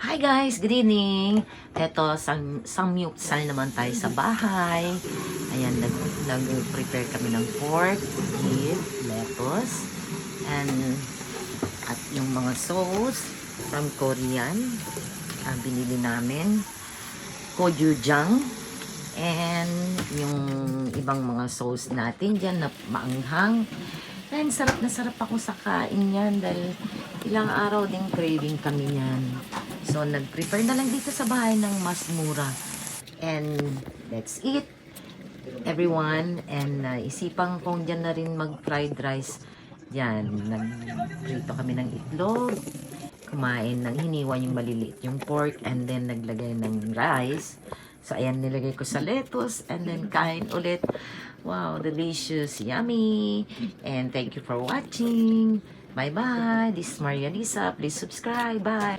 Hi guys, good evening. Eto, samyuksal naman tayo sa bahay. Ayan, nag-prepare kami ng pork with lettuce and at yung mga sauce from Korean. Binili namin gochujang and yung ibang mga sauce natin dyan na maanghang. And sarap na sarap ako sa kain yan dahil ilang araw din craving kami yan. So, nag-prepare na lang dito sa bahay ng mas mura. And that's it, everyone. And isipan kong dyan na rin mag-fried rice. Yan, nag-prito kami ng itlog. Kumain ng hiniwa yung maliliit yung pork. And then, naglagay ng rice. So, ayan, nilagay ko sa lettuce. And then, kain ulit. Wow, delicious, yummy. And thank you for watching. Bye-bye. This is Maria Lisa. Please subscribe. Bye.